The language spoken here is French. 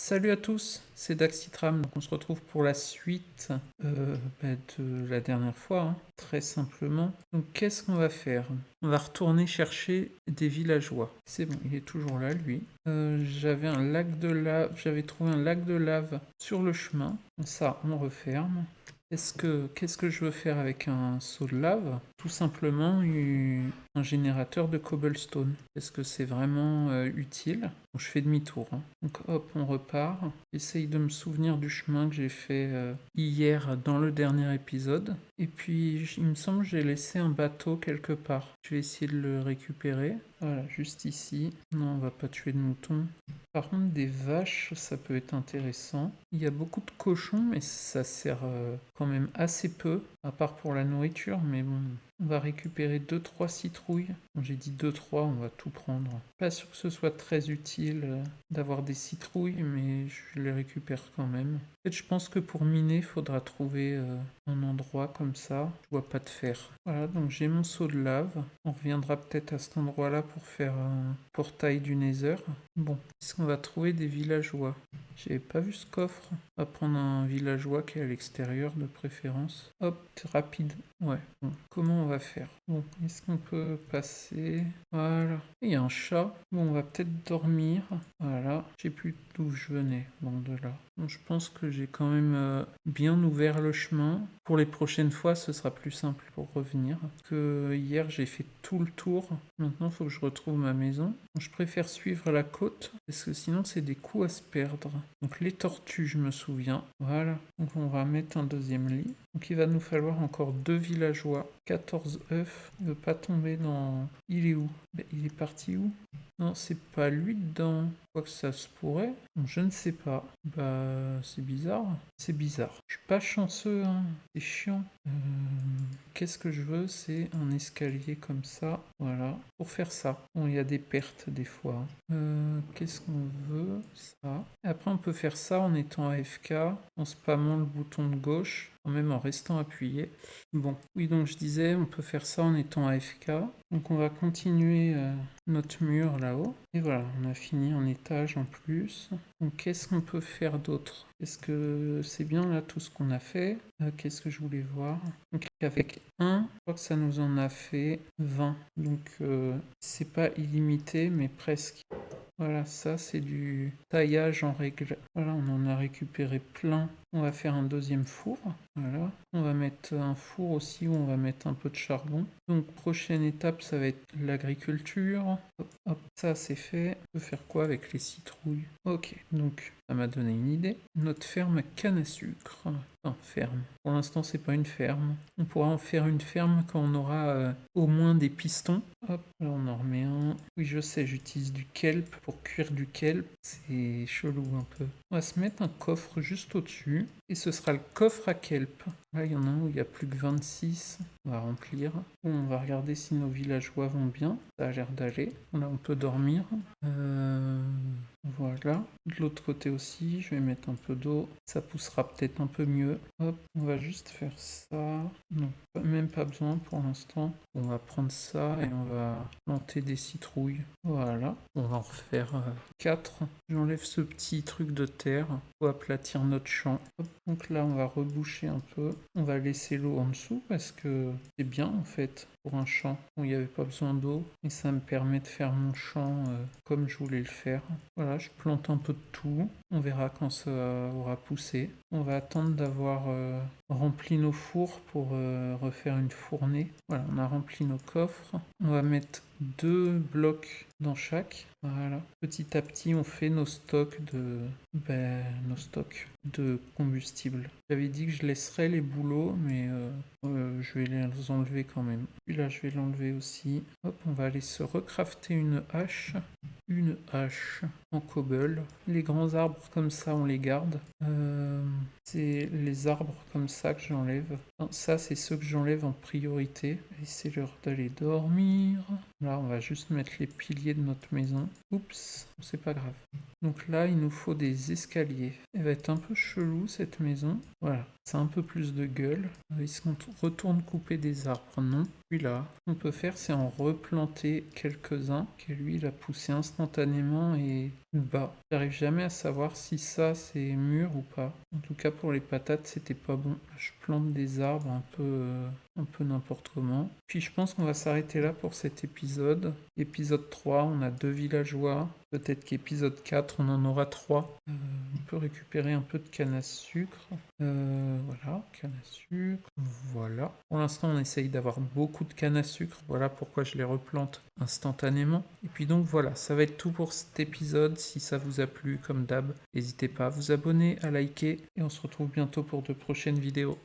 Salut à tous, c'est Daxitram. Donc on se retrouve pour la suite de la dernière fois, très simplement. Donc qu'est-ce qu'on va faire? On va retourner chercher des villageois. C'est bon, il est toujours là, lui. J'avais un lac de lave, j'avais trouvé un lac de lave sur le chemin. Ça, on referme. Qu'est-ce que je veux faire avec un seau de lave? Tout simplement un générateur de cobblestone. Est-ce que c'est vraiment utile? Bon, je fais demi-tour. Donc hop, on repart. J'essaye de me souvenir du chemin que j'ai fait hier dans le dernier épisode. Et puis, il me semble que j'ai laissé un bateau quelque part. Je vais essayer de le récupérer. Voilà, juste ici. Non, on va pas tuer de moutons. Par contre, des vaches, ça peut être intéressant. Il y a beaucoup de cochons, mais ça sert quand même assez peu, à part pour la nourriture. Mais bon, on va récupérer 2-3 citrouilles. Bon, j'ai dit 2-3, on va tout prendre. Pas sûr que ce soit très utile d'avoir des citrouilles, mais je les récupère quand même. En fait, je pense que pour miner, il faudra trouver un endroit comme ça. Je vois pas de fer. Voilà, donc j'ai mon seau de lave. On reviendra peut-être à cet endroit-là pour faire un portail du Nether. Bon, est-ce qu'on va trouver des villageois? J'avais pas vu ce coffre. On va prendre un villageois qui est à l'extérieur de préférence. Hop, rapide. Ouais, bon, comment on va faire? Bon, est-ce qu'on peut passer? Voilà. Il y a un chat. Bon, on va peut-être dormir. Voilà. Je sais plus d'où je venais. Bon, de là. Bon, je pense que j'ai quand même bien ouvert le chemin. Pour les prochaines fois, ce sera plus simple pour revenir. Parce que hier, j'ai fait tout le tour. Maintenant, il faut que je retrouve ma maison. Je préfère suivre la côte, parce que sinon, c'est des coups à se perdre. Donc, les tortues, je me souviens. Voilà. Donc, on va mettre un deuxième lit. Donc, il va nous falloir encore 2 villageois. 14 œufs. Il ne veut pas tomber dans... Il est où? Il est parti où? Non, c'est pas lui dedans. Quoi que ça se pourrait. Bon, je ne sais pas. C'est bizarre. C'est bizarre. Je suis pas chanceux, hein. C'est chiant. Qu'est-ce que je veux? C'est un escalier comme ça. Voilà. Pour faire ça. Bon, il y a des pertes des fois. Qu'est-ce qu'on veut? Ça. Et après, on peut faire ça en étant AFK, en spammant le bouton de gauche, même en restant appuyé. Bon, oui, donc je disais, on peut faire ça en étant AFK. Donc on va continuer notre mur là-haut. Et voilà, on a fini un étage en plus. Donc qu'est-ce qu'on peut faire d'autre? Est-ce que c'est bien là tout ce qu'on a fait? Qu'est-ce que je voulais voir? Donc avec 1, je crois que ça nous en a fait 20. Donc c'est pas illimité, mais presque. Voilà, ça c'est du taillage en règle. Voilà, on en a récupéré plein. On va faire un deuxième four. Voilà. On va mettre un four aussi où on va mettre un peu de charbon. Donc prochaine étape, ça va être l'agriculture. Hop, hop, ça c'est fait. On peut faire quoi avec les citrouilles? Ok, donc ça m'a donné une idée. Notre ferme à canne à sucre. Enfin, ferme. Pour l'instant, c'est pas une ferme. On pourra en faire une ferme quand on aura au moins des pistons. Hop, là on en remet un. Oui, je sais, j'utilise du kelp pour cuire du kelp. C'est chelou un peu. On va se mettre un coffre juste au-dessus. Et ce sera le coffre à kelp. Là, il y en a un où il y a plus que 26. On va remplir. Bon, on va regarder si nos villageois vont bien. Ça a l'air d'aller. Là, on peut dormir. Voilà. De l'autre côté aussi, je vais mettre un peu d'eau. Ça poussera peut-être un peu mieux. Hop, on va juste faire ça. Non, même pas besoin pour l'instant. On va prendre ça et on va planter des citrouilles. Voilà. On va en refaire 4. J'enlève ce petit truc de terre pour aplatir notre champ. Hop, donc là, on va reboucher un peu. On va laisser l'eau en dessous parce que c'est bien en fait pour un champ où il n'y avait pas besoin d'eau. Et ça me permet de faire mon champ comme je voulais le faire. Voilà, je plante un peu de tout. On verra quand ça aura poussé. On va attendre d'avoir rempli nos fours pour refaire une fournée. Voilà, on a rempli nos coffres. On va mettre 2 blocs dans chaque. Voilà. Petit à petit, on fait nos stocks de combustible. J'avais dit que je laisserais les boulots, mais je vais les enlever quand même. Puis là, je vais l'enlever aussi. Hop, on va aller se recrafter une hache. Une hache en cobble. Les grands arbres comme ça, on les garde. C'est les arbres comme ça que j'enlève. Ça, c'est ceux que j'enlève en priorité. Et c'est l'heure d'aller dormir. Là, on va juste mettre les piliers de notre maison. Oups, c'est pas grave. Donc là, il nous faut des escaliers. Elle va être un peu chelou, cette maison. Voilà, c'est un peu plus de gueule. Est-ce qu'on retourne couper des arbres? Non. celui-là. Ce qu'on peut faire, c'est en replanter quelques-uns, qui lui, il a poussé instantanément et bas. J'arrive jamais à savoir si ça, c'est mûr ou pas. En tout cas, pour les patates, c'était pas bon. Je plante des arbres un peu n'importe comment. Puis je pense qu'on va s'arrêter là pour cet épisode. Épisode 3, on a 2 villageois. Peut-être qu'épisode 4, on en aura 3. On peut récupérer un peu de canne à sucre. Voilà, canne à sucre. Voilà. Pour l'instant, on essaye d'avoir beaucoup de canne à sucre. Voilà pourquoi je les replante instantanément. Et puis donc voilà, ça va être tout pour cet épisode. Si ça vous a plu, comme d'hab, n'hésitez pas à vous abonner, à liker. Et on se retrouve bientôt pour de prochaines vidéos.